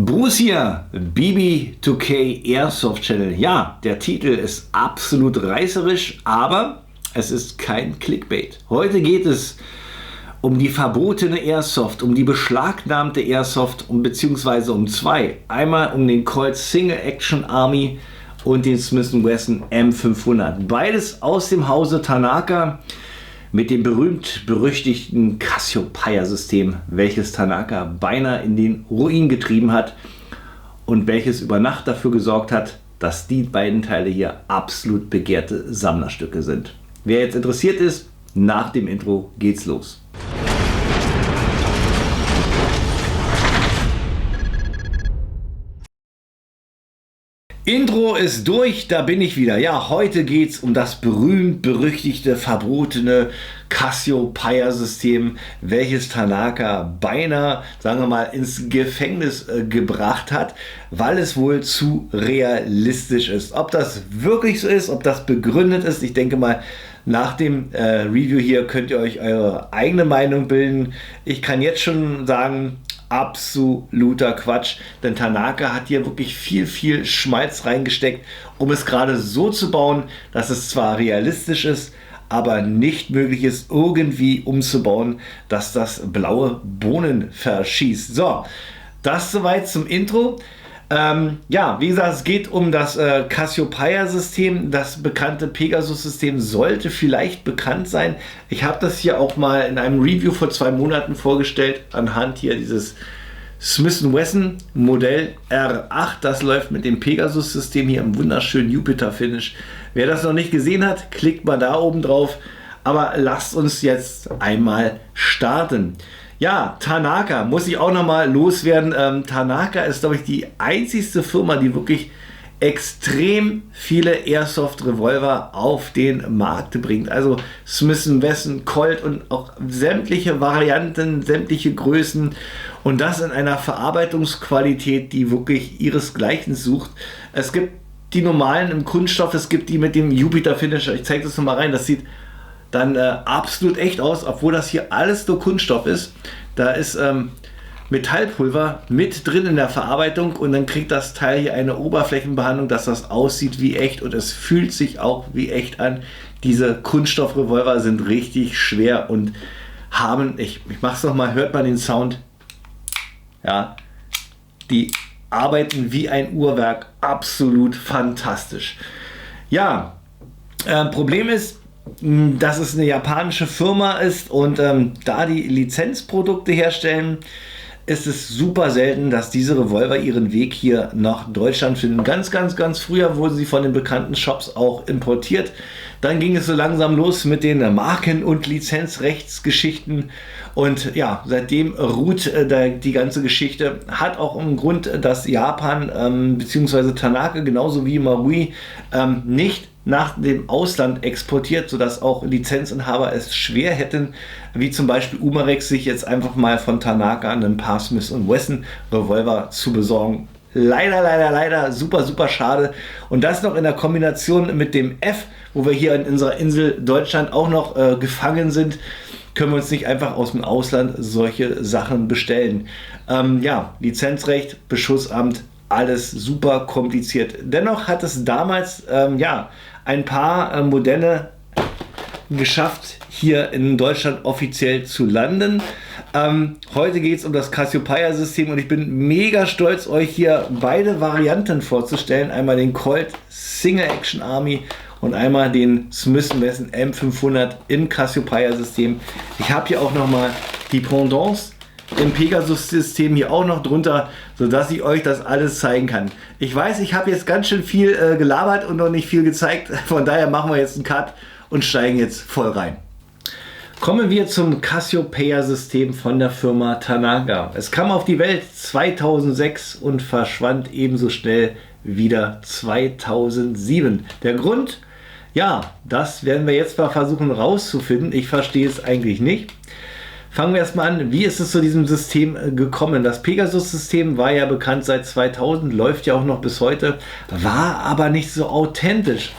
Bruce hier, BB2K Airsoft Channel. Ja, der Titel ist absolut reißerisch, aber es ist kein Clickbait. Heute geht es um die verbotene Airsoft, um die beschlagnahmte Airsoft beziehungsweise um zwei. Einmal um den Colt Single Action Army und den Smith & Wesson M500. Beides aus dem Hause Tanaka mit dem berühmt-berüchtigten Cassiopeia-System, welches Tanaka beinahe in den Ruin getrieben hat und welches über Nacht dafür gesorgt hat, dass die beiden Teile hier absolut begehrte Sammlerstücke sind. Wer jetzt interessiert ist, nach dem Intro geht's los. Intro ist durch, da bin ich wieder. Ja, heute geht es um das berühmt-berüchtigte, verbotene Cassiopeia-System, welches Tanaka beinahe, sagen wir mal, ins Gefängnis gebracht hat, weil es wohl zu realistisch ist. Ob das wirklich so ist, ob das begründet ist, ich denke mal, nach dem Review hier könnt ihr euch eure eigene Meinung bilden. Ich kann jetzt schon sagen, absoluter Quatsch, denn Tanaka hat hier wirklich viel Schmalz reingesteckt, um es gerade so zu bauen, dass es zwar realistisch ist, aber nicht möglich ist, irgendwie umzubauen, dass das blaue Bohnen verschießt. So, das soweit zum Intro. Ja, wie gesagt, es geht um das Cassiopeia-System. Das bekannte Pegasus-System sollte vielleicht bekannt sein. Ich habe das hier auch mal in einem Review vor 2 Monaten vorgestellt, anhand hier dieses Smith & Wesson Modell R8. Das läuft mit dem Pegasus-System hier im wunderschönen Jupiter-Finish. Wer das noch nicht gesehen hat, klickt mal da oben drauf. Aber lasst uns jetzt einmal starten. Ja, Tanaka muss ich auch noch mal loswerden. Tanaka ist, glaube ich, die einzigste Firma, die wirklich extrem viele Airsoft-Revolver auf den Markt bringt. Also Smith & Wesson, Colt und auch sämtliche Varianten, sämtliche Größen. Und das in einer Verarbeitungsqualität, die wirklich ihresgleichen sucht. Es gibt die normalen im Kunststoff, es gibt die mit dem Jupiter-Finisher. Ich zeige das noch mal rein, das sieht dann absolut echt aus, obwohl das hier alles nur Kunststoff ist. Da ist Metallpulver mit drin in der Verarbeitung und dann kriegt das Teil hier eine Oberflächenbehandlung, dass das aussieht wie echt und es fühlt sich auch wie echt an. Diese Kunststoffrevolver sind richtig schwer und haben, ich mache es nochmal, hört man den Sound, ja, die arbeiten wie ein Uhrwerk, absolut fantastisch. Ja, Problem ist, dass es eine japanische Firma ist und da die Lizenzprodukte herstellen, ist es super selten, dass diese Revolver ihren Weg hier nach Deutschland finden. Ganz früher wurden sie von den bekannten Shops auch importiert. Dann ging es so langsam los mit den Marken- und Lizenzrechtsgeschichten und ja, seitdem ruht die ganze Geschichte. Hat auch einen Grund, dass Japan bzw. Tanaka genauso wie Marui nicht nach dem Ausland exportiert, sodass auch Lizenzinhaber es schwer hätten, wie zum Beispiel Umarex, sich jetzt einfach mal von Tanaka ein paar Smith & Wesson Revolver zu besorgen. Leider, super schade. Und das noch in der Kombination mit dem F, wo wir hier in unserer Insel Deutschland auch noch gefangen sind, können wir uns nicht einfach aus dem Ausland solche Sachen bestellen. Ja, Lizenzrecht, Beschussamt, alles super kompliziert. Dennoch hat es damals ein paar Modelle geschafft, hier in Deutschland offiziell zu landen. Heute geht es um das Cassiopeia-System und ich bin mega stolz, euch hier beide Varianten vorzustellen. Einmal den Colt Single Action Army und einmal den Smith & Wesson M500 im Cassiopeia-System. Ich habe hier auch nochmal die Pendants im Pegasus-System hier auch noch drunter, sodass ich euch das alles zeigen kann. Ich weiß, ich habe jetzt ganz schön viel gelabert und noch nicht viel gezeigt. Von daher machen wir jetzt einen Cut und steigen jetzt voll rein. Kommen wir zum Cassiopeia-System von der Firma Tanaka. Es kam auf die Welt 2006 und verschwand ebenso schnell wieder 2007. Der Grund? Ja, das werden wir jetzt mal versuchen rauszufinden. Ich verstehe es eigentlich nicht. Fangen wir erstmal an, wie ist es zu diesem System gekommen? Das Pegasus-System war ja bekannt seit 2000, läuft ja auch noch bis heute, war aber nicht so authentisch.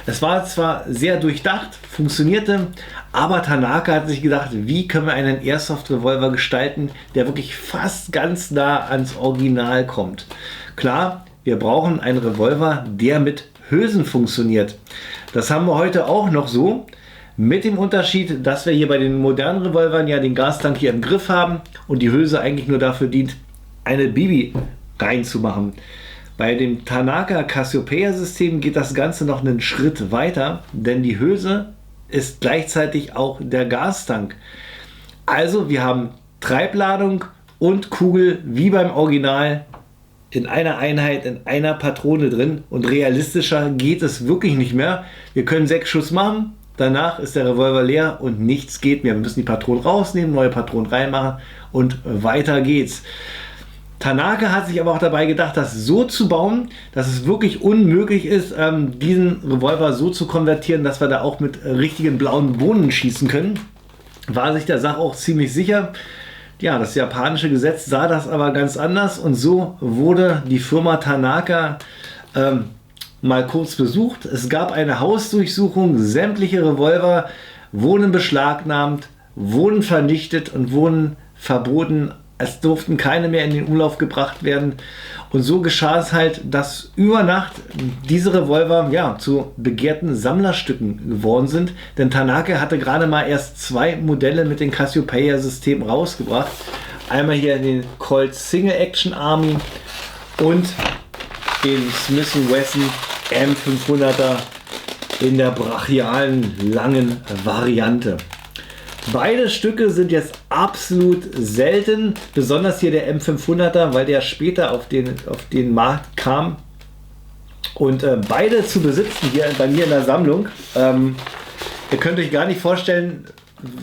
Es war zwar sehr durchdacht, funktionierte, aber Tanaka hat sich gedacht, wie können wir einen Airsoft-Revolver gestalten, der wirklich fast ganz nah ans Original kommt. Klar, wir brauchen einen Revolver, der mit Hülsen funktioniert. Das haben wir heute auch noch so, mit dem Unterschied, dass wir hier bei den modernen Revolvern ja den Gastank hier im Griff haben und die Hülse eigentlich nur dafür dient, eine Bibi reinzumachen. Bei dem Tanaka Cassiopeia System geht das Ganze noch einen Schritt weiter, denn die Hülse ist gleichzeitig auch der Gastank. Also wir haben Treibladung und Kugel wie beim Original in einer Einheit, in einer Patrone drin, und realistischer geht es wirklich nicht mehr. Wir können 6 Schuss machen, danach ist der Revolver leer und nichts geht mehr. Wir müssen die Patronen rausnehmen, neue Patronen reinmachen und weiter geht's. Tanaka hat sich aber auch dabei gedacht, das so zu bauen, dass es wirklich unmöglich ist, diesen Revolver so zu konvertieren, dass wir da auch mit richtigen blauen Bohnen schießen können. War sich der Sache auch ziemlich sicher. Ja, das japanische Gesetz sah das aber ganz anders, und so wurde die Firma Tanaka mal kurz besucht. Es gab eine Hausdurchsuchung, sämtliche Revolver wurden beschlagnahmt, wurden vernichtet und wurden verboten. Es durften keine mehr in den Umlauf gebracht werden. Und so geschah es halt, dass über Nacht diese Revolver ja zu begehrten Sammlerstücken geworden sind. Denn Tanaka hatte gerade mal erst 2 Modelle mit dem Cassiopeia-System rausgebracht. Einmal hier den Colt Single Action Army und den Smith & Wesson M500er in der brachialen langen Variante. Beide Stücke sind jetzt absolut selten, besonders hier der M500er, weil der später auf den Markt kam. Und beide zu besitzen hier bei mir in der Sammlung, ihr könnt euch gar nicht vorstellen,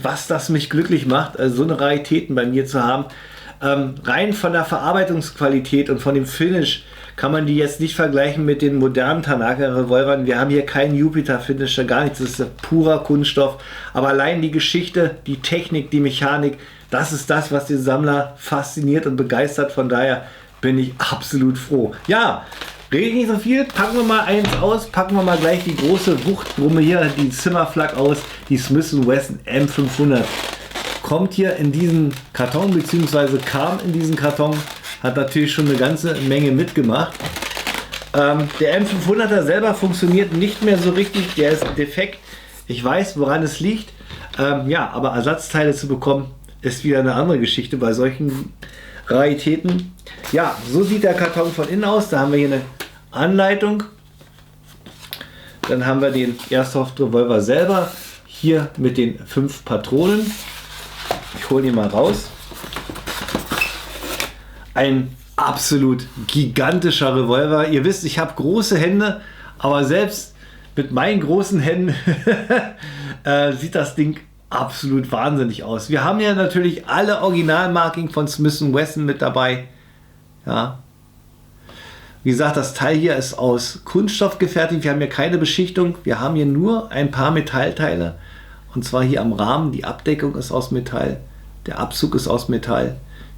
was das mich glücklich macht, also so eine Raritäten bei mir zu haben. Rein von der Verarbeitungsqualität und von dem Finish kann man die jetzt nicht vergleichen mit den modernen Tanaka-Revolvern. Wir haben hier keinen Jupiter-Finisher, gar nichts. Das ist purer Kunststoff. Aber allein die Geschichte, die Technik, die Mechanik, das ist das, was den Sammler fasziniert und begeistert. Von daher bin ich absolut froh. Ja, rede nicht so viel. Packen wir mal eins aus. Packen wir mal gleich die große Wuchtbrumme hier, die Zimmerflak aus. Die Smith & Wesson M500. Kommt hier in diesen Karton, beziehungsweise kam in diesen Karton. Hat natürlich schon eine ganze Menge mitgemacht. Der M500er selber funktioniert nicht mehr so richtig. Der ist defekt. Ich weiß, woran es liegt. Ja, aber Ersatzteile zu bekommen, ist wieder eine andere Geschichte bei solchen Raritäten. Ja, so sieht der Karton von innen aus. Da haben wir hier eine Anleitung. Dann haben wir den Airsoft Revolver selber. Hier mit den 5 Patronen. Ich hole ihn mal raus. Ein absolut gigantischer Revolver. Ihr wisst, ich habe große Hände, aber selbst mit meinen großen Händen sieht das Ding absolut wahnsinnig aus. Wir haben ja natürlich alle Originalmarking von Smith & Wesson mit dabei. Ja. Wie gesagt, das Teil hier ist aus Kunststoff gefertigt. Wir haben hier keine Beschichtung. Wir haben hier nur ein paar Metallteile. Und zwar hier am Rahmen. Die Abdeckung ist aus Metall. Der Abzug ist aus Metall.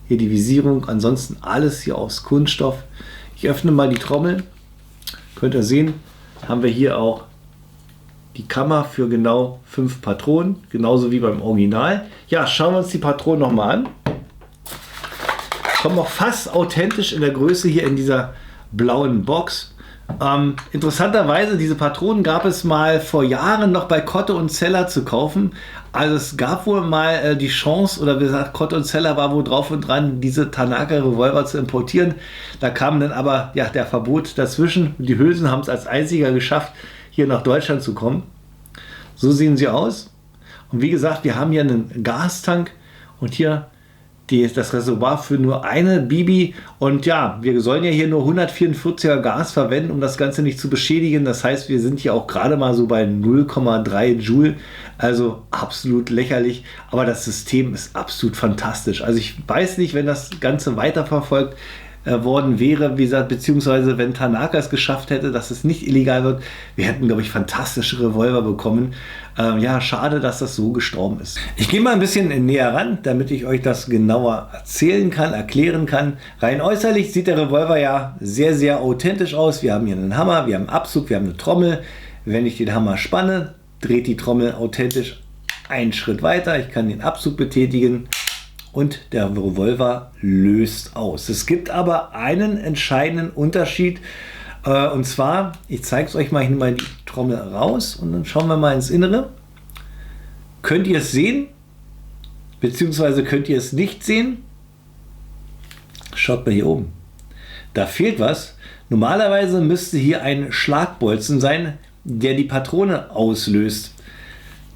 Hier die Visierung, ansonsten alles hier aus Kunststoff. Ich öffne mal die Trommel. Könnt ihr sehen, haben wir hier auch die Kammer für genau 5 Patronen, genauso wie beim Original. Ja, schauen wir uns die Patronen nochmal an. Kommen auch fast authentisch in der Größe hier in dieser blauen Box. Interessanterweise, diese Patronen gab es mal vor Jahren noch bei Kotte und Zeller zu kaufen. Also es gab wohl mal die Chance, oder wie gesagt, Kotte und Zeller war wohl drauf und dran, diese Tanaka Revolver zu importieren. Da kam dann aber ja, der Verbot dazwischen. Die Hülsen haben es als einziger geschafft, hier nach Deutschland zu kommen. So sehen sie aus. Und wie gesagt, wir haben hier einen Gastank und hier das Reservoir für nur eine Bibi. Und ja, wir sollen ja hier nur 144er Gas verwenden, um das Ganze nicht zu beschädigen. Das heißt, wir sind hier auch gerade mal so bei 0,3 Joule. Also absolut lächerlich. Aber das System ist absolut fantastisch. Also ich weiß nicht, wenn das Ganze weiterverfolgt worden wäre, wie gesagt, beziehungsweise wenn Tanaka es geschafft hätte, dass es nicht illegal wird, wir hätten, glaube ich, fantastische Revolver bekommen. Ja, schade, dass das so gestorben ist. Ich gehe mal ein bisschen näher ran, damit ich euch das genauer erzählen kann, erklären kann. Rein äußerlich sieht der Revolver ja sehr, sehr authentisch aus. Wir haben hier einen Hammer, wir haben einen Abzug, wir haben eine Trommel, Wenn ich den Hammer spanne, dreht die Trommel authentisch einen Schritt weiter. Ich kann den Abzug betätigen und der Revolver löst aus. Es gibt aber einen entscheidenden Unterschied. Und zwar, ich zeige es euch mal, ich nehme mal die Trommel raus und dann schauen wir mal ins Innere. Könnt ihr es sehen? Beziehungsweise könnt ihr es nicht sehen? Schaut mal hier oben. Da fehlt was. Normalerweise müsste hier ein Schlagbolzen sein, der die Patrone auslöst.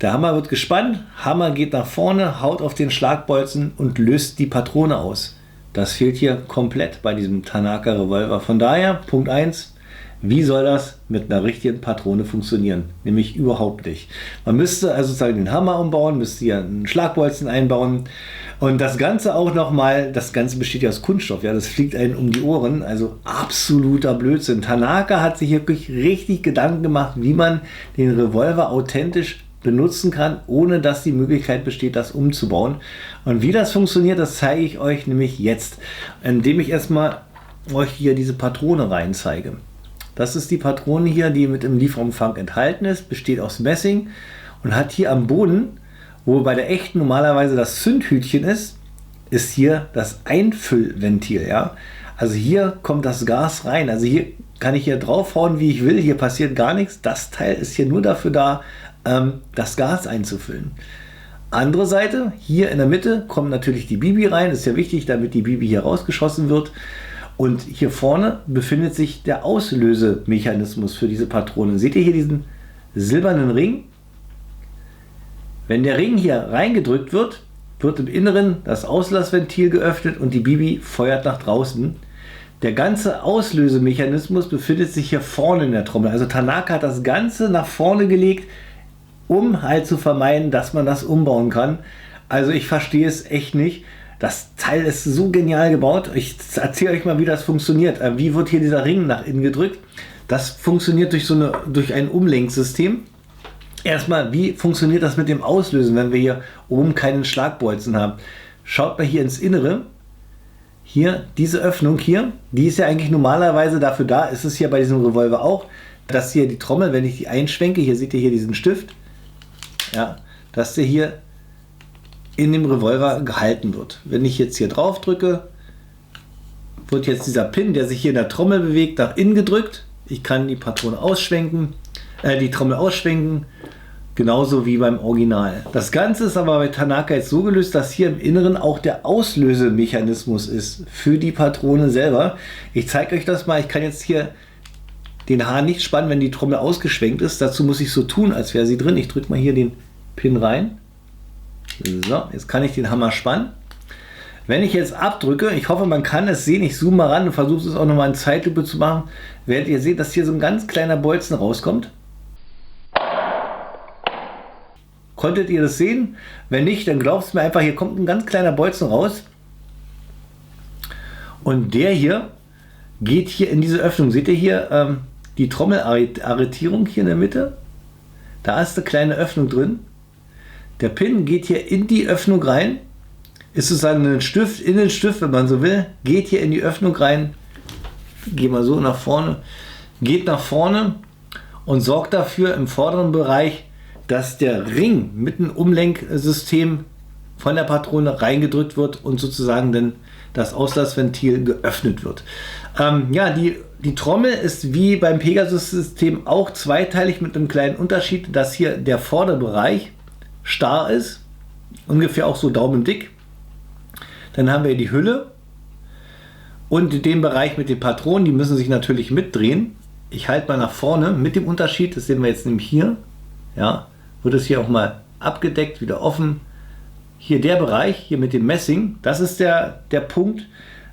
Der Hammer wird gespannt, Hammer geht nach vorne, haut auf den Schlagbolzen und löst die Patrone aus. Das fehlt hier komplett bei diesem Tanaka Revolver. Von daher, Punkt 1, wie soll das mit einer richtigen Patrone funktionieren? Nämlich überhaupt nicht. Man müsste also sozusagen den Hammer umbauen, müsste hier einen Schlagbolzen einbauen und das Ganze auch nochmal, das Ganze besteht ja aus Kunststoff, ja, das fliegt einem um die Ohren, also absoluter Blödsinn. Tanaka hat sich wirklich richtig Gedanken gemacht, wie man den Revolver authentisch benutzen kann, ohne dass die Möglichkeit besteht, das umzubauen. Und wie das funktioniert, das zeige ich euch nämlich jetzt, indem ich erstmal euch hier diese Patrone rein zeige. Das ist die Patrone hier, die mit im Lieferumfang enthalten ist, besteht aus Messing und hat hier am Boden, wo bei der echten normalerweise das Zündhütchen ist, ist hier das Einfüllventil. Ja? Also hier kommt das Gas rein. Also hier kann ich hier draufhauen, wie ich will. Hier passiert gar nichts. Das Teil ist hier nur dafür da, das Gas einzufüllen. Andere Seite, hier in der Mitte kommt natürlich die Bibi rein. Das ist ja wichtig, damit die Bibi hier rausgeschossen wird. Und hier vorne befindet sich der Auslösemechanismus für diese Patrone. Seht ihr hier diesen silbernen Ring? Wenn der Ring hier reingedrückt wird, wird im Inneren das Auslassventil geöffnet und die Bibi feuert nach draußen. Der ganze Auslösemechanismus befindet sich hier vorne in der Trommel. Also Tanaka hat das Ganze nach vorne gelegt, um halt zu vermeiden, dass man das umbauen kann. Also ich verstehe es echt nicht. Das Teil ist so genial gebaut. Ich erzähle euch mal, wie das funktioniert. Wie wird hier dieser Ring nach innen gedrückt? Das funktioniert durch ein Umlenksystem. Erstmal, wie funktioniert das mit dem Auslösen, wenn wir hier oben keinen Schlagbolzen haben? Schaut mal hier ins Innere. Hier, diese Öffnung hier, die ist ja eigentlich normalerweise dafür da, ist es hier bei diesem Revolver auch, dass hier die Trommel, wenn ich die einschwenke, hier seht ihr hier diesen Stift, ja, dass der hier in dem Revolver gehalten wird. Wenn ich jetzt hier drauf drücke, wird jetzt dieser Pin, der sich hier in der Trommel bewegt, nach innen gedrückt. Ich kann die Patrone ausschwenken, die Trommel ausschwenken, genauso wie beim Original. Das Ganze ist aber bei Tanaka jetzt so gelöst, dass hier im Inneren auch der Auslösemechanismus ist für die Patrone selber. Ich zeige euch das mal. Ich kann jetzt hier den Hahn nicht spannen, wenn die Trommel ausgeschwenkt ist. Dazu muss ich so tun, als wäre sie drin. Ich drücke mal hier den Pin rein. So, jetzt kann ich den Hammer spannen. Wenn ich jetzt abdrücke, ich hoffe, man kann es sehen, ich zoome mal ran und versuche es auch nochmal in Zeitlupe zu machen, werdet ihr sehen, dass hier so ein ganz kleiner Bolzen rauskommt. Konntet ihr das sehen? Wenn nicht, dann glaubt es mir einfach, hier kommt ein ganz kleiner Bolzen raus. Und der hier geht hier in diese Öffnung. Seht ihr hier die Trommelarretierung hier in der Mitte? Da ist eine kleine Öffnung drin. Der Pin geht hier in die Öffnung rein. Ist sozusagen ein Stift in den Stift, wenn man so will. Geht hier in die Öffnung rein. Geh mal so nach vorne. Geht nach vorne und sorgt dafür im vorderen Bereich, dass der Ring mit dem Umlenksystem von der Patrone reingedrückt wird und sozusagen dann das Auslassventil geöffnet wird. Ja, die Trommel ist wie beim Pegasus-System auch zweiteilig mit einem kleinen Unterschied, dass hier der Vorderbereich starr ist, ungefähr auch so daumendick. Dann haben wir die Hülle und den Bereich mit den Patronen, die müssen sich natürlich mitdrehen. Ich halte mal nach vorne mit dem Unterschied, das sehen wir jetzt nämlich hier, ja, wird es hier auch mal abgedeckt, wieder offen. Hier der Bereich, hier mit dem Messing, das ist der Punkt,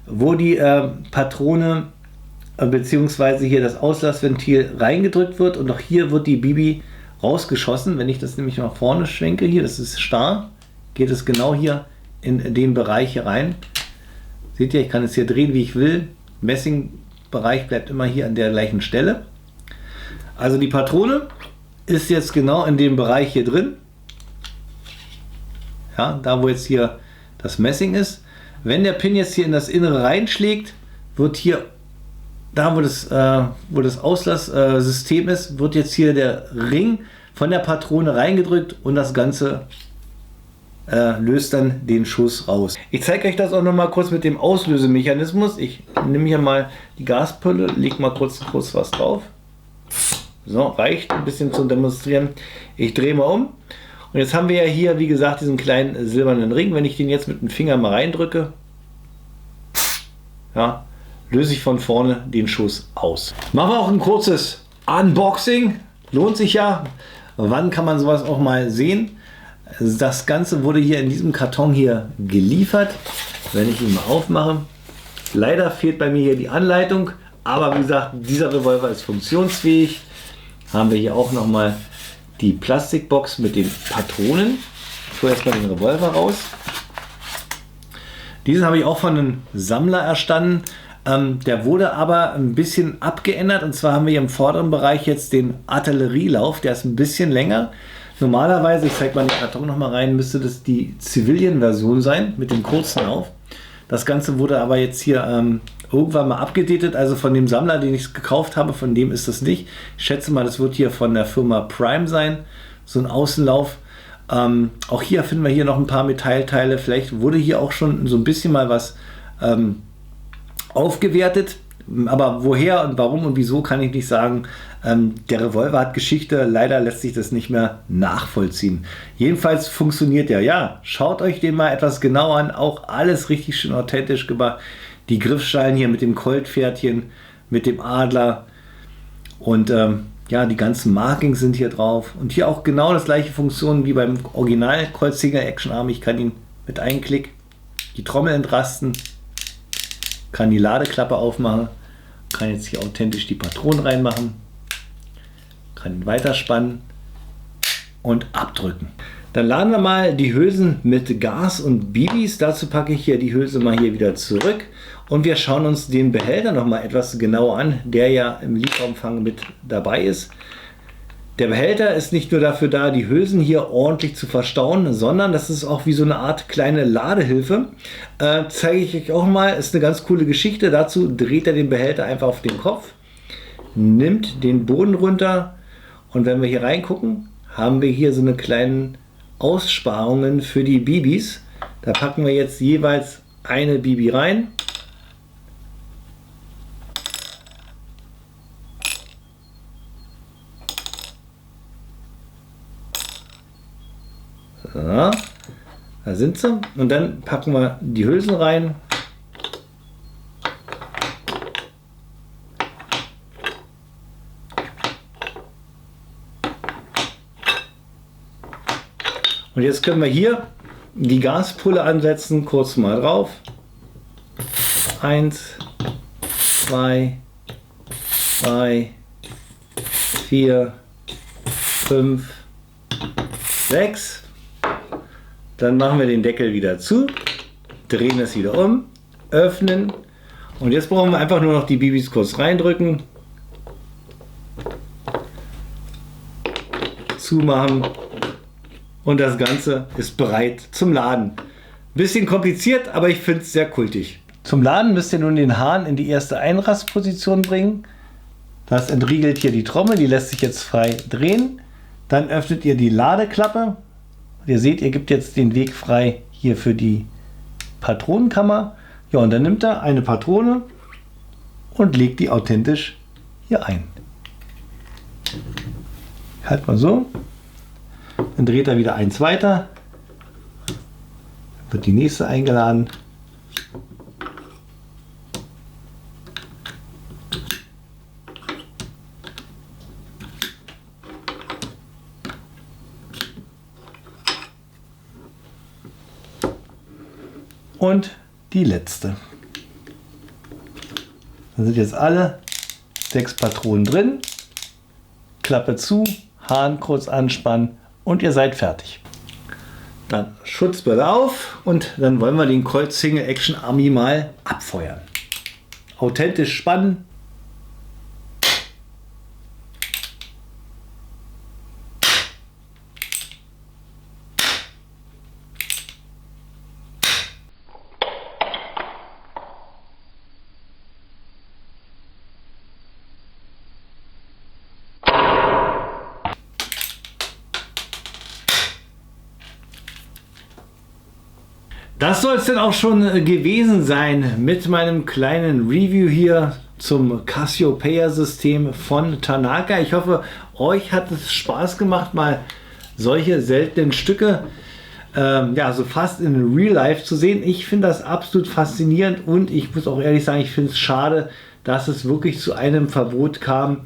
wo die Patrone beziehungsweise hier das Auslassventil reingedrückt wird und auch hier wird die Bibi rausgeschossen. Wenn ich das nämlich nach vorne schwenke, hier, das ist starr, geht es genau hier in den Bereich hier rein. Seht ihr, ich kann es hier drehen, wie ich will. Messingbereich bleibt immer hier an der gleichen Stelle. Also die Patrone ist jetzt genau in dem Bereich hier drin. Ja, da wo jetzt hier das Messing ist. Wenn der Pin jetzt hier in das Innere reinschlägt, wird hier da wo das Auslasssystem ist, wird jetzt hier der Ring von der Patrone reingedrückt und das Ganze löst dann den Schuss raus. Ich zeige euch das auch noch mal kurz mit dem Auslösemechanismus. Ich nehme hier mal die Gaspille, lege mal kurz was drauf. So, reicht ein bisschen zum Demonstrieren. Ich drehe mal um. Und jetzt haben wir ja hier, wie gesagt, diesen kleinen silbernen Ring. Wenn ich den jetzt mit dem Finger mal reindrücke, ja, löse ich von vorne den Schuss aus. Machen wir auch ein kurzes Unboxing. Lohnt sich ja. Wann kann man sowas auch mal sehen? Das Ganze wurde hier in diesem Karton hier geliefert. Wenn ich ihn mal aufmache. Leider fehlt bei mir hier die Anleitung. Aber wie gesagt, dieser Revolver ist funktionsfähig. Haben wir hier auch nochmal die Plastikbox mit den Patronen. Ich hole erstmal den Revolver raus. Diesen habe ich auch von einem Sammler erstanden. Der wurde aber ein bisschen abgeändert. Und zwar haben wir hier im vorderen Bereich jetzt den Artillerielauf. Der ist ein bisschen länger. Normalerweise, ich zeige mal den Karton noch mal rein, müsste das die Civilian-Version sein mit dem kurzen Lauf. Das Ganze wurde aber jetzt hier irgendwann mal abgedatet. Also von dem Sammler, den ich gekauft habe, von dem ist das nicht. Ich schätze mal, das wird hier von der Firma Prime sein. So ein Außenlauf. Auch hier finden wir hier noch ein paar Metallteile. Vielleicht wurde hier auch schon so ein bisschen mal was aufgewertet. Aber woher und warum und wieso kann ich nicht sagen. Der Revolver hat Geschichte. Leider lässt sich das nicht mehr nachvollziehen. Jedenfalls funktioniert der. Ja, schaut euch den mal etwas genauer an. Auch alles richtig schön authentisch gemacht. Die Griffschalen hier mit dem Coltpferdchen, mit dem Adler. Und ja, die ganzen Markings sind hier drauf. Und hier auch genau das gleiche Funktion wie beim Original Colt Singer Action Arm. Ich kann ihn mit einem Klick die Trommel entrasten. Kann die Ladeklappe aufmachen. Kann jetzt hier authentisch die Patronen reinmachen. Kann ihn weiterspannen und abdrücken. Dann laden wir mal die Hülsen mit Gas und Bibis. Dazu packe ich hier die Hülse mal hier wieder zurück. Und wir schauen uns den Behälter noch mal etwas genauer an, der ja im Lieferumfang mit dabei ist. Der Behälter ist nicht nur dafür da, die Hülsen hier ordentlich zu verstauen, sondern das ist auch wie so eine Art kleine Ladehilfe. Zeige ich euch auch mal, ist eine ganz coole Geschichte. Dazu dreht er den Behälter einfach auf den Kopf, nimmt den Boden runter und wenn wir hier reingucken, haben wir hier so eine kleinen Aussparungen für die Bibis. Da packen wir jetzt jeweils eine Bibi rein. So, da sind sie. Und dann packen wir die Hülsen rein. Und jetzt können wir hier die Gaspulle ansetzen, kurz mal drauf. 1, 2, 3, 4, 5, 6. Dann machen wir den Deckel wieder zu, drehen es wieder um, öffnen und jetzt brauchen wir einfach nur noch die Bibis kurz reindrücken, zumachen. Und das Ganze ist bereit zum Laden. Bisschen kompliziert, aber ich finde es sehr kultig. Zum Laden müsst ihr nun den Hahn in die erste Einrastposition bringen. Das entriegelt hier die Trommel, die lässt sich jetzt frei drehen. Dann öffnet ihr die Ladeklappe. Ihr seht, ihr gebt jetzt den Weg frei hier für die Patronenkammer. Ja, und dann nimmt er eine Patrone und legt die authentisch hier ein. Halt mal so. Dann dreht er wieder eins weiter, wird die nächste eingeladen. Und die letzte. Dann sind jetzt alle 6 Patronen drin. Klappe zu, Hahn kurz anspannen. Und ihr seid fertig. Dann Schutzbrille auf und dann wollen wir den Colt Single Action Army mal abfeuern. Authentisch spannen. Das soll es denn auch schon gewesen sein mit meinem kleinen Review hier zum Cassiopeia-System von Tanaka. Ich hoffe, euch hat es Spaß gemacht, mal solche seltenen Stücke ja, so fast in Real Life zu sehen. Ich finde das absolut faszinierend und ich muss auch ehrlich sagen, ich finde es schade, dass es wirklich zu einem Verbot kam.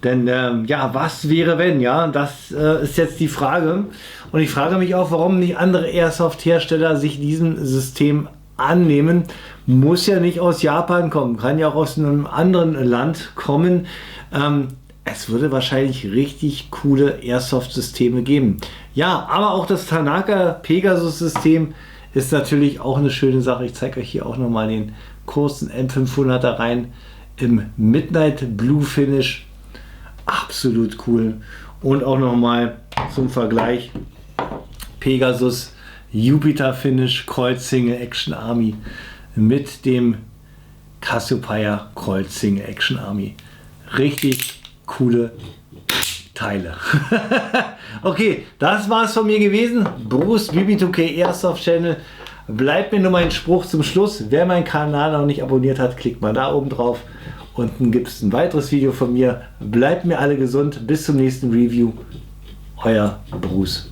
Denn ja, was wäre wenn? Ja, das ist jetzt die Frage. Und ich frage mich auch, warum nicht andere Airsoft-Hersteller sich diesem System annehmen. Muss ja nicht aus Japan kommen, kann ja auch aus einem anderen Land kommen. Es würde wahrscheinlich richtig coole Airsoft-Systeme geben. Ja, aber auch das Tanaka Pegasus-System ist natürlich auch eine schöne Sache. Ich zeige euch hier auch nochmal den kurzen M500er rein im Midnight Blue Finish. Absolut cool. Und auch nochmal zum Vergleich Pegasus Jupiter Finish Colt Single Action Army mit dem Cassiopeia Colt Single Action Army. Richtig coole Teile. Okay, das war es von mir gewesen. Bruce BB2K Airsoft Channel. Bleibt mir nur mein Spruch zum Schluss. Wer meinen Kanal noch nicht abonniert hat, klickt mal da oben drauf. Unten gibt es ein weiteres Video von mir. Bleibt mir alle gesund. Bis zum nächsten Review. Euer Bruce.